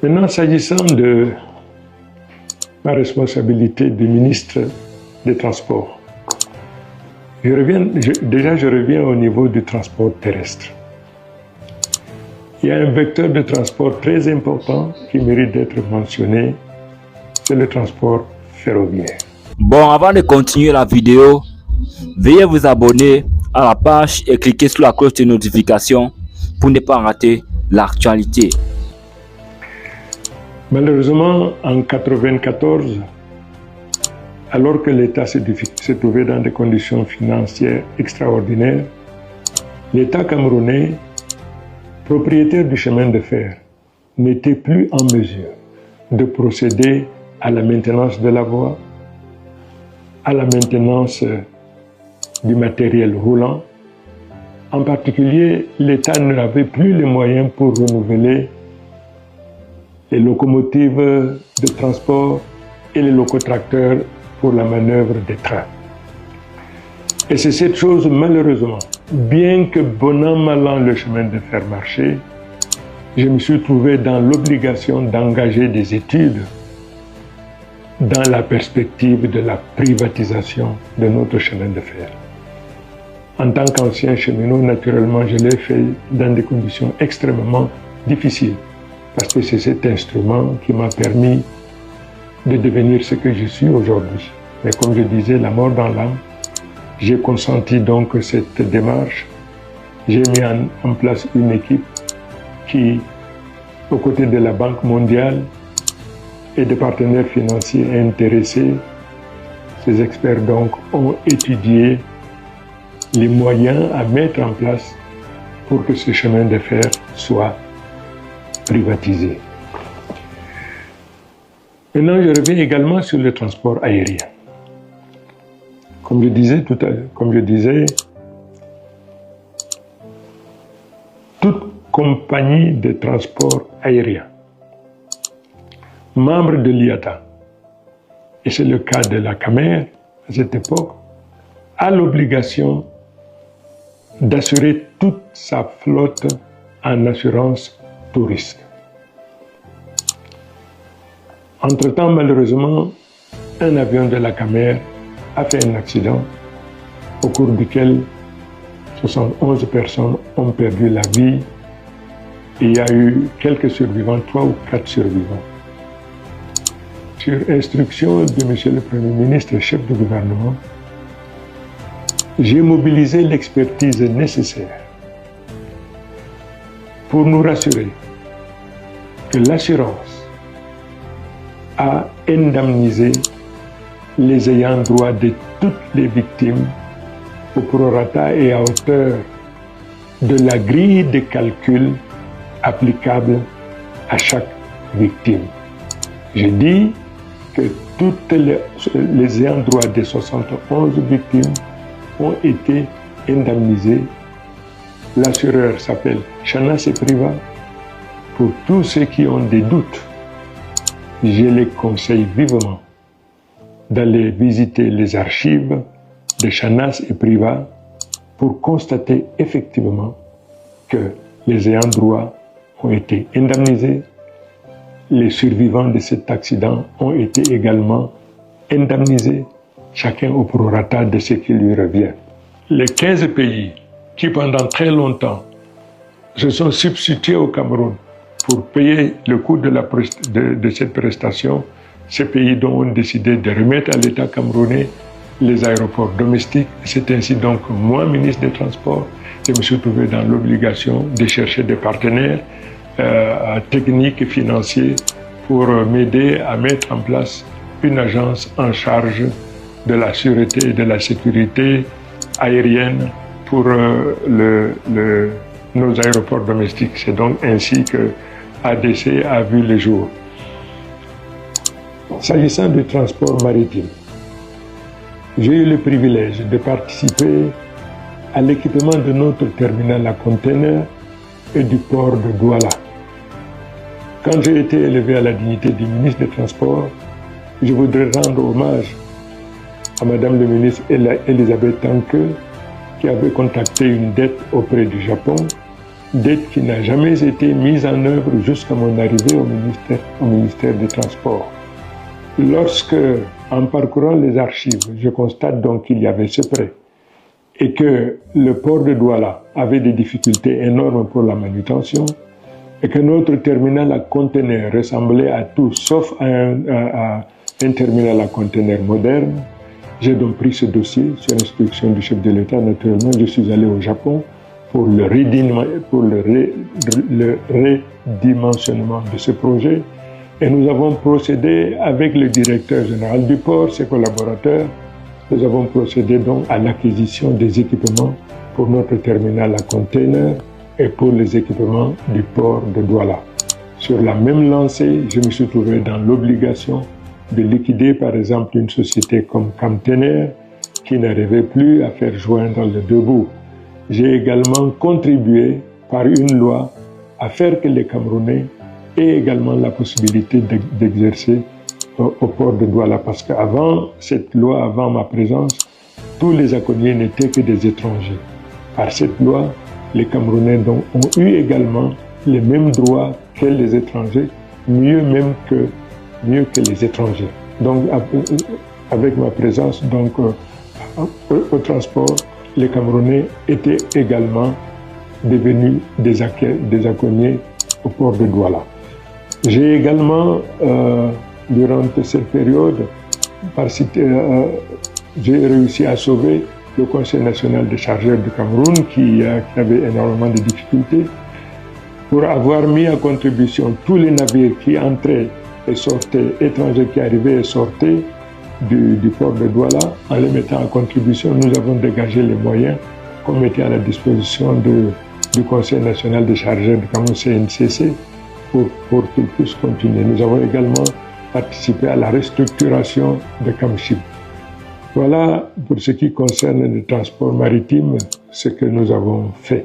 Maintenant, s'agissant de ma responsabilité de ministre des Transports, je reviens au niveau du transport terrestre. Il y a un vecteur de transport très important qui mérite d'être mentionné, c'est le transport ferroviaire. Bon, avant de continuer la vidéo, veuillez vous abonner à la page et cliquer sur la cloche de notification pour ne pas rater l'actualité. Malheureusement, en 1994, alors que l'État se trouvait dans des conditions financières extraordinaires, l'État camerounais, propriétaire du chemin de fer, n'était plus en mesure de procéder à la maintenance de la voie, à la maintenance du matériel roulant. En particulier, l'État n'avait plus les moyens pour renouveler les locomotives de transport et les locotracteurs pour la manœuvre des trains. Et c'est cette chose, malheureusement, bien que bon an, mal an, le chemin de fer marchait, je me suis trouvé dans l'obligation d'engager des études dans la perspective de la privatisation de notre chemin de fer. En tant qu'ancien cheminot, naturellement, je l'ai fait dans des conditions extrêmement difficiles, parce que c'est cet instrument qui m'a permis de devenir ce que je suis aujourd'hui. Mais comme je disais, la mort dans l'âme, j'ai consenti donc cette démarche. J'ai mis en place une équipe qui, aux côtés de la Banque mondiale et des partenaires financiers intéressés, ces experts donc ont étudié les moyens à mettre en place pour que ce chemin de fer soit privatisé. Maintenant, je reviens également sur le transport aérien. Comme je disais tout à l'heure, toute compagnie de transport aérien, membre de l'IATA, et c'est le cas de la CAMER à cette époque, a l'obligation d'assurer toute sa flotte en assurance tout risque. Entre-temps, malheureusement, un avion de la CAMER a fait un accident au cours duquel 71 personnes ont perdu la vie et il y a eu quelques survivants, 3 ou 4 survivants. Sur instruction de M. le Premier ministre, chef du gouvernement, j'ai mobilisé l'expertise nécessaire pour nous rassurer que l'assurance a indemnisé les ayants droit de toutes les victimes au prorata et à hauteur de la grille de calcul applicable à chaque victime. Je dis que toutes les ayants droit des 71 victimes ont été indemnisés. L'assureur s'appelle Chanas et Priva. Pour tous ceux qui ont des doutes, je les conseille vivement d'aller visiter les archives de Chanas et Priva pour constater effectivement que les ayants droit ont été indemnisés. Les survivants de cet accident ont été également indemnisés, chacun au prorata de ce qui lui revient. Les 15 pays qui pendant très longtemps se sont substitués au Cameroun pour payer le coût de cette prestation, ces pays dont ont décidé de remettre à l'État camerounais les aéroports domestiques. C'est ainsi donc moi, ministre des Transports, je me suis trouvé dans l'obligation de chercher des partenaires techniques et financiers pour m'aider à mettre en place une agence en charge de la sûreté et de la sécurité aérienne pour nos aéroports domestiques. C'est donc ainsi que ADC a vu le jour. S'agissant du transport maritime, j'ai eu le privilège de participer à l'équipement de notre terminal à conteneurs et du port de Douala. Quand j'ai été élevé à la dignité du ministre des Transports, je voudrais rendre hommage à Madame le ministre Elisabeth Tanke, qui avait contracté une dette auprès du Japon dette qui n'a jamais été mise en œuvre jusqu'à mon arrivée au ministère des Transports. Lorsque, en parcourant les archives, je constate donc qu'il y avait ce prêt et que le port de Douala avait des difficultés énormes pour la manutention et que notre terminal à conteneurs ressemblait à tout sauf à un terminal à conteneurs moderne, j'ai donc pris ce dossier sur instruction du chef de l'État. Naturellement, je suis allé au Japon pour le redimensionnement de ce projet. Et nous avons procédé avec le directeur général du port, ses collaborateurs, nous avons procédé donc à l'acquisition des équipements pour notre terminal à containers et pour les équipements du port de Douala. Sur la même lancée, je me suis trouvé dans l'obligation de liquider par exemple une société comme Camtener qui n'arrivait plus à faire joindre les deux bouts. J'ai également contribué par une loi à faire que les Camerounais aient également la possibilité d'exercer au port de Douala parce qu'avant cette loi, avant ma présence, tous les aconniers n'étaient que des étrangers. Par cette loi, les Camerounais donc, ont eu également les mêmes droits que les étrangers, mieux que les étrangers. Donc, avec ma présence donc, au transport, les Camerounais étaient également devenus des aconniers au port de Douala. J'ai également, durant cette période, j'ai réussi à sauver le Conseil national des chargeurs du Cameroun qui avait énormément de difficultés pour avoir mis à contribution tous les navires qui entraient et sortaient, étrangers qui arrivaient et sortaient du port de Douala. En les mettant à contribution, nous avons dégagé les moyens qu'on mettait à la disposition du Conseil national des chargeurs du Cameroun, CNCC, pour qu'ils puissent continuer. Nous avons également participé à la restructuration de Camchip. Voilà pour ce qui concerne le transport maritime, ce que nous avons fait.